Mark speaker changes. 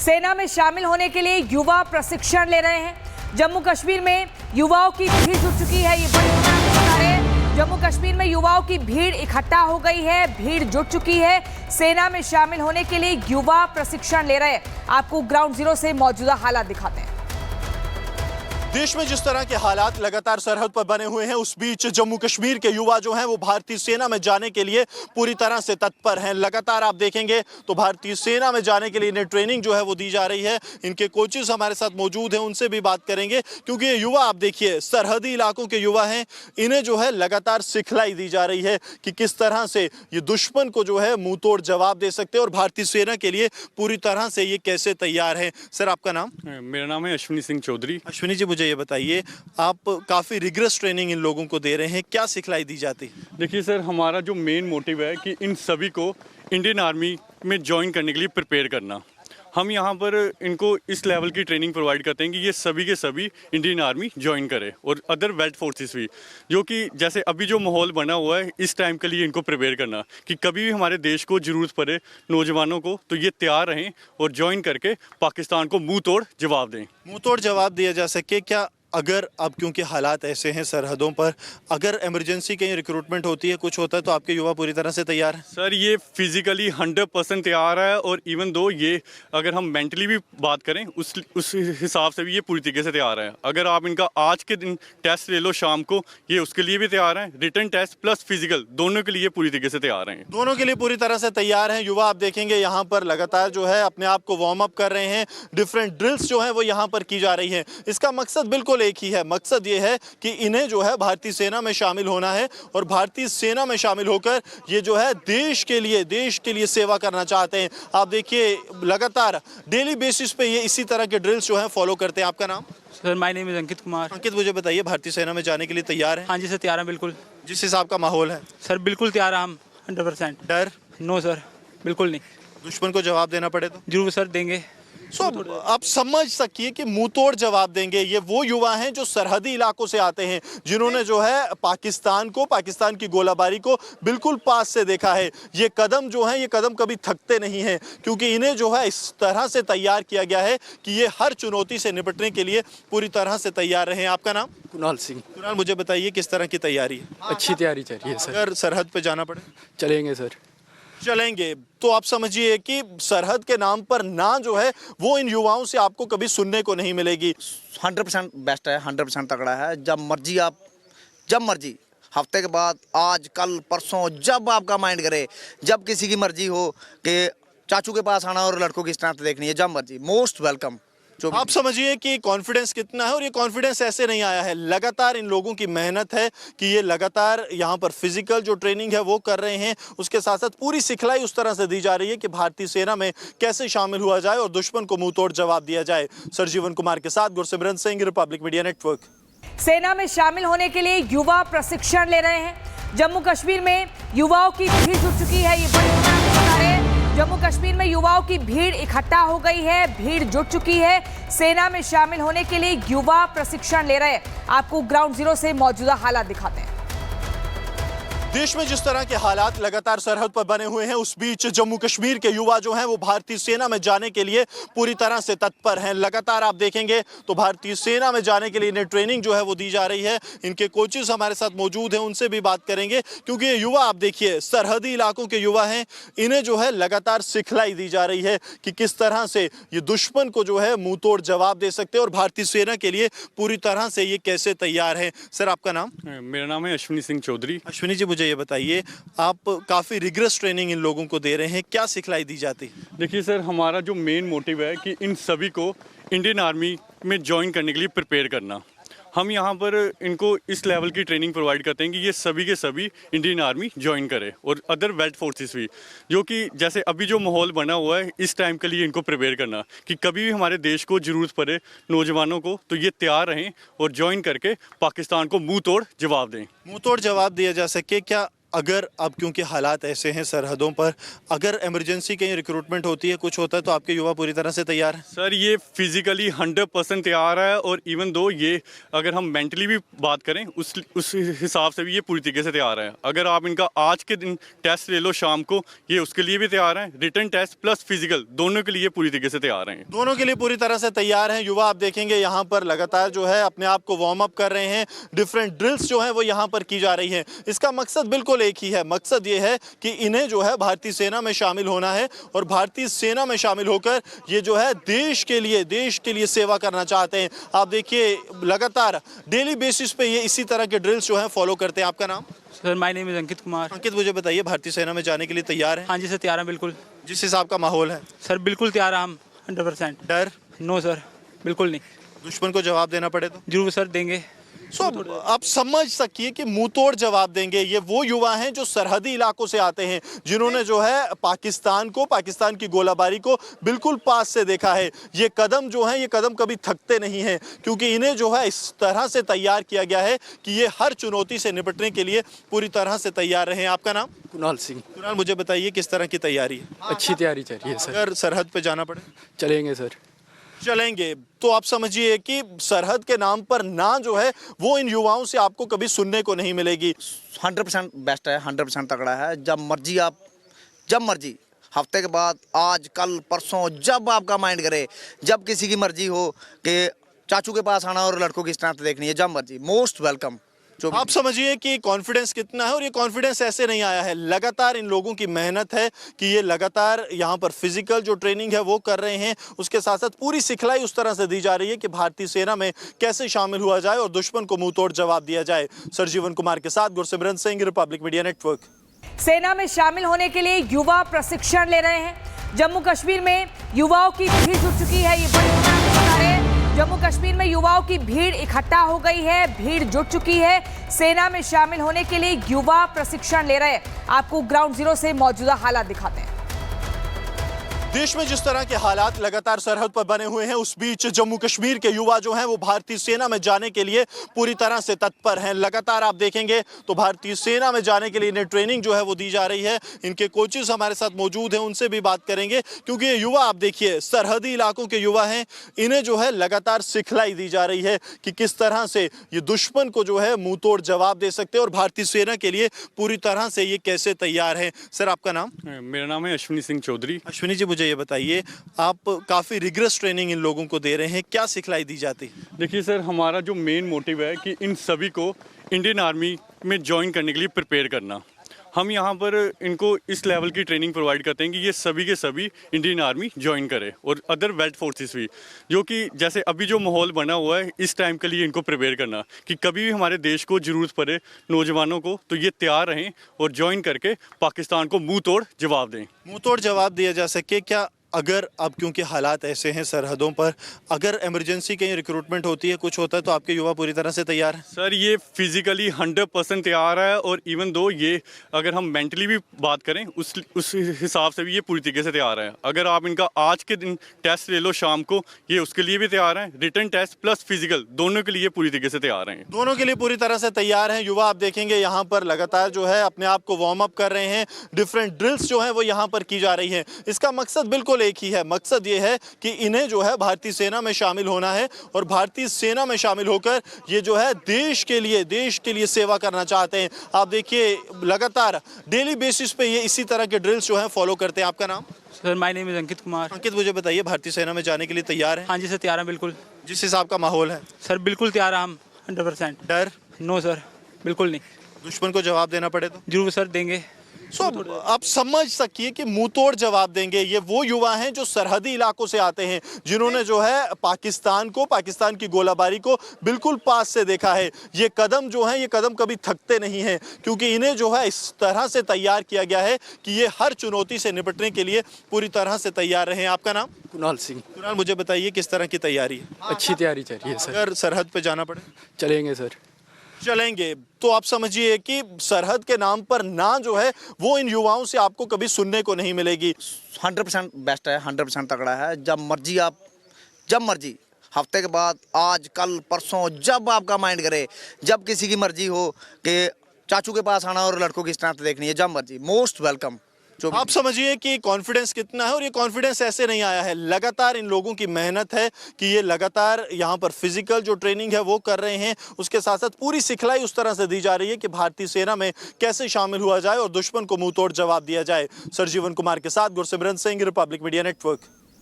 Speaker 1: सेना में शामिल होने के लिए युवा प्रशिक्षण ले रहे हैं। जम्मू कश्मीर में युवाओं की भीड़ जुट चुकी है। ये बड़ी खबर बता रहे हैं। जम्मू कश्मीर में युवाओं की भीड़ इकट्ठा हो गई है, भीड़ जुट चुकी है। सेना में शामिल होने के लिए युवा प्रशिक्षण ले रहे हैं। आपको ग्राउंड जीरो से मौजूदा हालात दिखाते हैं।
Speaker 2: देश में जिस तरह के हालात लगातार सरहद पर बने हुए हैं, उस बीच जम्मू कश्मीर के युवा जो हैं वो भारतीय सेना में जाने के लिए पूरी तरह से तत्पर हैं। लगातार आप देखेंगे तो भारतीय सेना में जाने के लिए इन्हें ट्रेनिंग जो है वो दी जा रही है। इनके कोचेस हमारे साथ मौजूद हैं, उनसे भी बात करेंगे, क्योंकि ये युवा आप देखिए सरहदी इलाकों के युवा हैं। इन्हें जो है लगातार सिखलाई दी जा रही है कि किस तरह से ये दुश्मन को जो है मुंह तोड़ जवाब दे सकते हैं और भारतीय सेना के लिए पूरी तरह से ये कैसे तैयार है। सर, आपका नाम?
Speaker 3: मेरा नाम है अश्विनी सिंह चौधरी।
Speaker 2: अश्विनी जी, मुझे ये बताइए, आप काफ़ी रिग्रेस ट्रेनिंग इन लोगों को दे रहे हैं, क्या सिखलाई दी जाती है?
Speaker 3: देखिए सर, हमारा जो मेन मोटिव है कि इन सभी को इंडियन आर्मी में ज्वाइन करने के लिए प्रिपेयर करना। हम यहाँ पर इनको इस लेवल की ट्रेनिंग प्रोवाइड करते हैं कि ये सभी के सभी इंडियन आर्मी ज्वाइन करें और अदर वेल्ड फोर्सेस भी, जो कि जैसे अभी जो माहौल बना हुआ है इस टाइम के लिए इनको प्रिपेयर करना कि कभी भी हमारे देश को ज़रूरत पड़े नौजवानों को, तो ये तैयार रहें और ज्वाइन करके पाकिस्तान को मुँह तोड़ जवाब दें।
Speaker 2: मुंह तोड़ जवाब दिया जा सके क्या? अगर अब क्योंकि हालात ऐसे हैं सरहदों पर, अगर इमरजेंसी कहीं रिक्रूटमेंट होती है, कुछ होता है, तो आपके युवा पूरी तरह से तैयार हैं?
Speaker 3: सर, ये फिजिकली 100% तैयार है और इवन दो ये अगर हम मेंटली भी बात करें उस हिसाब से भी ये पूरी तरीके से तैयार है। अगर आप इनका आज के दिन टेस्ट ले लो शाम को, ये उसके लिए भी तैयार हैं। रिटन टेस्ट प्लस फिजिकल दोनों के लिए पूरी तरीके से तैयार हैं।
Speaker 2: दोनों के लिए पूरी तरह से तैयार हैं युवा। आप देखेंगे यहाँ पर लगातार जो है अपने आप को वार्म अप कर रहे हैं। डिफरेंट ड्रिल्स जो हैं वो यहाँ पर की जा रही हैं। इसका मकसद बिल्कुल एक ही है। मकसद ये है कि इन्हें जो है भारतीय सेना में शामिल होना है और भारतीय सेना में शामिल होकर ये जो है देश के लिए सेवा करना चाहते हैं। आप देखिए लगातार डेली बेसिस पे ये इसी तरह के ड्रिल्स जो है फॉलो करते हैं। आपका नाम?
Speaker 4: Sir, my name is Ankit Kumar.
Speaker 2: अंकित, मुझे बताइए, भारतीय सेना में जाने के लिए तैयार है?
Speaker 4: हाँ जी सर, तैयार है बिल्कुल।
Speaker 2: जिस हिसाब का माहौल है
Speaker 4: सर बिल्कुल तैयार है हम 100%।
Speaker 2: डर?
Speaker 4: नो सर, बिल्कुल नहीं।
Speaker 2: दुश्मन को जवाब देना पड़े तो
Speaker 4: जरूर सर देंगे।
Speaker 2: आप समझ सकिए कि मुंह तोड़ जवाब देंगे। ये वो युवा हैं जो सरहदी इलाकों से आते हैं, जिन्होंने जो है पाकिस्तान की गोलाबारी को बिल्कुल पास से देखा है। ये कदम जो है, ये कदम कभी थकते नहीं हैं, क्योंकि इन्हें जो है इस तरह से तैयार किया गया है कि ये हर चुनौती से निपटने के लिए पूरी तरह से तैयार रहें। आपका नाम?
Speaker 5: कुणाल सिंह।
Speaker 2: कुणाल, मुझे बताइए किस तरह की तैयारी है?
Speaker 5: अच्छी तैयारी चल रही है सर।
Speaker 2: अगर सरहद पे जाना पड़े?
Speaker 5: चलेंगे सर।
Speaker 2: चलेंगे। तो आप समझिए कि सरहद के नाम पर ना जो है वो इन युवाओं से आपको कभी सुनने को नहीं मिलेगी।
Speaker 6: 100% बेस्ट है, 100% तगड़ा है। जब मर्जी हफ्ते के बाद, आज, कल, परसों, जब आपका माइंड करे, जब किसी की मर्जी हो कि चाचू के पास आना और लड़कों की स्ट्रेंथ देखनी है, जब मर्जी, मोस्ट वेलकम।
Speaker 2: आप समझिए कि कॉन्फिडेंस कितना है। और ये कॉन्फिडेंस ऐसे नहीं आया है, लगातार इन लोगों की मेहनत है कि ये लगातार यहाँ पर फिजिकल जो ट्रेनिंग है वो कर रहे हैं। उसके साथ साथ पूरी सिखलाई उस तरह से दी जा रही है कि भारतीय सेना में कैसे शामिल हुआ जाए और दुश्मन को मुंह तोड़ जवाब दिया जाए। सरजीवन कुमार के साथ Gursimran Singh, Republic media network.
Speaker 1: सेना में शामिल होने के लिए युवा प्रशिक्षण ले रहे हैं। जम्मू कश्मीर में युवाओं की भीड़ जुट चुकी है। ये बड़ी खबर बता रहे हैं। जम्मू कश्मीर में युवाओं की भीड़ इकट्ठा हो गई है, भीड़ जुट चुकी है। सेना में शामिल होने के लिए युवा प्रशिक्षण ले रहे हैं। आपको ग्राउंड जीरो से मौजूदा हालात दिखाते हैं।
Speaker 2: देश में जिस तरह के हालात लगातार सरहद पर बने हुए हैं, उस बीच जम्मू कश्मीर के युवा जो हैं वो भारतीय सेना में जाने के लिए पूरी तरह से तत्पर हैं। लगातार आप देखेंगे तो भारतीय सेना में जाने के लिए इन्हें ट्रेनिंग जो है वो दी जा रही है। इनके कोचेस हमारे साथ मौजूद हैं, उनसे भी बात करेंगे, क्योंकि ये युवा आप देखिए सरहदी इलाकों के युवा हैं। इन्हें जो है लगातार सिखलाई दी जा रही है कि किस तरह से ये दुश्मन को जो है मुंह तोड़ जवाब दे सकते हैं और भारतीय सेना के लिए पूरी तरह से ये कैसे तैयार हैं। सर, आपका नाम?
Speaker 3: मेरा नाम है अश्विनी सिंह चौधरी।
Speaker 2: अश्विनी जी, ये बताइए, आप काफ़ी रिग्रेस ट्रेनिंग इन लोगों को दे रहे हैं, क्या सिखलाई दी जाती है?
Speaker 3: देखिए सर, हमारा जो मेन मोटिव है कि इन सभी को इंडियन आर्मी में ज्वाइन करने के लिए प्रिपेयर करना। हम यहाँ पर इनको इस लेवल की ट्रेनिंग प्रोवाइड करते हैं कि ये सभी के सभी इंडियन आर्मी ज्वाइन करें और अदर वेल्ड फोर्सेस भी, जो कि जैसे अभी जो माहौल बना हुआ है इस टाइम के लिए इनको प्रिपेयर करना कि कभी भी हमारे देश को ज़रूरत पड़े नौजवानों को, तो ये तैयार रहें और ज्वाइन करके पाकिस्तान को मुंह तोड़ जवाब दें।
Speaker 2: मुंह तोड़ जवाब दिया जा सके क्या? अगर अब क्योंकि हालात ऐसे हैं सरहदों पर, अगर इमरजेंसी कहीं रिक्रूटमेंट होती है, कुछ होता है, तो आपके युवा पूरी तरह से तैयार हैं?
Speaker 3: सर ये फिजिकली 100% तैयार है, और इवन दो ये अगर हम मेंटली भी बात करें उस हिसाब से भी ये पूरी तरीके से तैयार है। अगर आप इनका आज के दिन टेस्ट ले लो शाम को, ये उसके लिए भी तैयार हैं। रिटन टेस्ट प्लस फिजिकल दोनों के लिए पूरी तरीके से तैयार हैं।
Speaker 2: दोनों के लिए पूरी तरह से तैयार हैं युवा। आप देखेंगे यहाँ पर लगातार जो है अपने आप को वार्म अप कर रहे हैं। डिफरेंट ड्रिल्स जो हैं वो यहाँ पर की जा रही हैं। इसका मकसद बिल्कुल एक ही है, मकसद ये है कि इन्हें जो है भारतीय सेना में शामिल होना है, और भारतीय सेना में शामिल होकर ये जो है देश के लिए सेवा करना चाहते हैं। आप देखिए लगातार डेली बेसिस पे ये इसी तरह के ड्रिल्स जो है फॉलो करते हैं। आपका नाम?
Speaker 4: Sir my name is Ankit Kumar.
Speaker 2: अंकित, मुझे बताइए, भारतीय सेना में जाने के लिए तैयार हैं?
Speaker 4: हाँ जी सर, तैयार हैं बिल्कुल।
Speaker 2: जिस हिसाब का माहौल है?
Speaker 4: सर बिल्कुल तैयार हैं हम 100%।
Speaker 2: डर?
Speaker 4: नो सर, बिल्कुल नहीं।
Speaker 2: दुश्मन को जवाब देना पड़े तो?
Speaker 4: जरूर सर देंगे।
Speaker 2: आप समझ सकिए कि मुंह तोड़ जवाब देंगे। ये वो युवा हैं जो सरहदी इलाकों से आते हैं, जिन्होंने जो है पाकिस्तान की गोलाबारी को बिल्कुल पास से देखा है। ये कदम जो है, ये कदम कभी थकते नहीं हैं, क्योंकि इन्हें जो है इस तरह से तैयार किया गया है कि ये हर चुनौती से निपटने के लिए पूरी तरह से तैयार रहें। आपका नाम?
Speaker 5: कुणाल सिंह।
Speaker 2: कुणाल, मुझे बताइए किस तरह की तैयारी है?
Speaker 5: अच्छी तैयारी चल रही है सर।
Speaker 2: अगर सरहद पे जाना पड़े?
Speaker 5: चलेंगे सर।
Speaker 2: चलेंगे। तो आप समझिए कि सरहद के नाम पर ना जो है वो इन युवाओं से आपको कभी सुनने को नहीं मिलेगी।
Speaker 6: 100% बेस्ट है, 100% तगड़ा है। जब मर्जी हफ्ते के बाद, आज कल परसों, जब आपका माइंड करे, जब किसी की मर्जी हो कि चाचू के पास आना और लड़कों की स्ट्रेंथ देखनी है, जब मर्जी, मोस्ट वेलकम।
Speaker 2: आप समझिए कि कॉन्फिडेंस कितना है, और ये कॉन्फिडेंस ऐसे नहीं आया है, लगातार इन लोगों की मेहनत है कि ये लगातार यहाँ पर फिजिकल जो ट्रेनिंग है वो कर रहे हैं। उसके साथ साथ पूरी सिखलाई उस तरह से दी जा रही है कि भारतीय सेना में कैसे शामिल हुआ जाए और दुश्मन को मुंह तोड़ जवाब दिया जाए। सरजीवन कुमार के साथ Gursimran Singh, Republic media network.
Speaker 1: सेना में शामिल होने के लिए युवा प्रशिक्षण ले रहे हैं। जम्मू कश्मीर में युवाओं की भीड़ जुट चुकी है, ये बड़ी खबर आपको बता रहे हैं। जम्मू कश्मीर में युवाओं की भीड़ इकट्ठा हो गई है, भीड़ जुट चुकी है। सेना में शामिल होने के लिए युवा प्रशिक्षण ले रहे हैं। आपको ग्राउंड जीरो से मौजूदा हालात दिखाते हैं।
Speaker 2: देश में जिस तरह के हालात लगातार सरहद पर बने हुए हैं, उस बीच जम्मू कश्मीर के युवा जो हैं वो भारतीय सेना में जाने के लिए पूरी तरह से तत्पर हैं। लगातार आप देखेंगे तो भारतीय सेना में जाने के लिए इन्हें ट्रेनिंग जो है वो दी जा रही है। इनके कोचेस हमारे साथ मौजूद हैं, उनसे भी बात करेंगे, क्योंकि ये युवा आप देखिए सरहदी इलाकों के युवा हैं। इन्हें जो है लगातार सिखलाई दी जा रही है कि किस तरह से ये दुश्मन को जो है मुंह तोड़ जवाब दे सकते हैं, और भारतीय सेना के लिए पूरी तरह से ये कैसे तैयार हैं। सर, आपका नाम?
Speaker 3: मेरा नाम है अश्विनी सिंह चौधरी।
Speaker 2: अश्विनी जी, मुझे ये बताइए, आप काफ़ी रिग्रेस ट्रेनिंग इन लोगों को दे रहे हैं, क्या सिखलाई दी जाती है?
Speaker 3: देखिए सर, हमारा जो मेन मोटिव है कि इन सभी को इंडियन आर्मी में ज्वाइन करने के लिए प्रिपेयर करना। हम यहाँ पर इनको इस लेवल की ट्रेनिंग प्रोवाइड करते हैं कि ये सभी के सभी इंडियन आर्मी ज्वाइन करें, और अदर वेल्ड फोर्सेस भी, जो कि जैसे अभी जो माहौल बना हुआ है इस टाइम के लिए इनको प्रिपेयर करना कि कभी भी हमारे देश को ज़रूरत पड़े नौजवानों को, तो ये तैयार रहें और ज्वाइन करके पाकिस्तान को मुंह तोड़ जवाब दें।
Speaker 2: मुंह तोड़ जवाब दिया जा सके। क्या अगर अब क्योंकि हालात ऐसे हैं सरहदों पर, अगर इमरजेंसी कहीं रिक्रूटमेंट होती है, कुछ होता है, तो आपके युवा पूरी तरह से तैयार हैं?
Speaker 3: सर ये फिजिकली 100% तैयार है, और इवन दो ये अगर हम मेंटली भी बात करें उस हिसाब से भी ये पूरी तरीके से तैयार है। अगर आप इनका आज के दिन टेस्ट ले लो शाम को, ये उसके लिए भी तैयार हैं। रिटन टेस्ट प्लस फिजिकल दोनों के लिए पूरी तरीके से तैयार हैं।
Speaker 2: दोनों के लिए पूरी तरह से तैयार हैं युवा। आप देखेंगे यहाँ पर लगातार जो है अपने आप को वार्म अप कर रहे हैं। डिफरेंट ड्रिल्स जो हैं वो यहाँ पर की जा रही हैं। इसका मकसद बिल्कुल एक ही है, मकसद ये है कि इन्हें जो है भारतीय सेना में शामिल होना है, और भारतीय सेना में शामिल होकर ये जो है देश के लिए सेवा करना चाहते हैं। आप देखिए लगातार डेली बेसिस पे ये इसी तरह के ड्रिल्स जो है फॉलो करते हैं। आपका नाम?
Speaker 4: Sir my name is Ankit Kumar.
Speaker 2: अंकित, मुझे बताइए, भारतीय सेना में जाने के लिए तैयार हैं?
Speaker 4: हाँ जी सर, तैयार हैं बिल्कुल।
Speaker 2: जिस हिसाब का माहौल है?
Speaker 4: सर बिल्कुल तैयार हैं हम 100%।
Speaker 2: डर?
Speaker 4: नो सर, बिल्कुल नहीं।
Speaker 2: दुश्मन को जवाब देना पड़े तो?
Speaker 4: जरूर सर देंगे।
Speaker 2: आप समझ सकिए कि मुंह तोड़ जवाब देंगे। ये वो युवा हैं जो सरहदी इलाकों से आते हैं, जिन्होंने जो है पाकिस्तान की गोलाबारी को बिल्कुल पास से देखा है। ये कदम जो है, ये कदम कभी थकते नहीं हैं, क्योंकि इन्हें जो है इस तरह से तैयार किया गया है कि ये हर चुनौती से निपटने के लिए पूरी तरह से तैयार रहें। आपका नाम?
Speaker 5: कुणाल सिंह।
Speaker 2: कुणाल, मुझे बताइए किस तरह की तैयारी है?
Speaker 5: अच्छी तैयारी चल रही है सर।
Speaker 2: अगर सरहद पे जाना पड़े?
Speaker 5: चलेंगे सर।
Speaker 2: चलेंगे। तो आप समझिए कि सरहद के नाम पर ना जो है वो इन युवाओं से आपको कभी सुनने को नहीं मिलेगी।
Speaker 6: 100% बेस्ट है, 100% तगड़ा है। जब मर्जी हफ्ते के बाद, आज कल परसों, जब आपका माइंड करे, जब किसी की मर्जी हो कि चाचू के पास आना और लड़कों की स्ट्रेंथ देखनी है, जब मर्जी मोस्ट वेलकम। जो भी
Speaker 2: आप समझिए कि कॉन्फिडेंस कितना है, और ये कॉन्फिडेंस ऐसे नहीं आया है, लगातार इन लोगों की मेहनत है कि ये लगातार यहाँ पर फिजिकल जो ट्रेनिंग है वो कर रहे हैं, उसके साथ साथ पूरी सिखलाई उस तरह से दी जा रही है कि भारतीय सेना में कैसे शामिल हुआ जाए और दुश्मन को मुंह तोड़ जवाब दिया जाए। सरजीवन कुमार के साथ Gursimran Singh, Republic media network.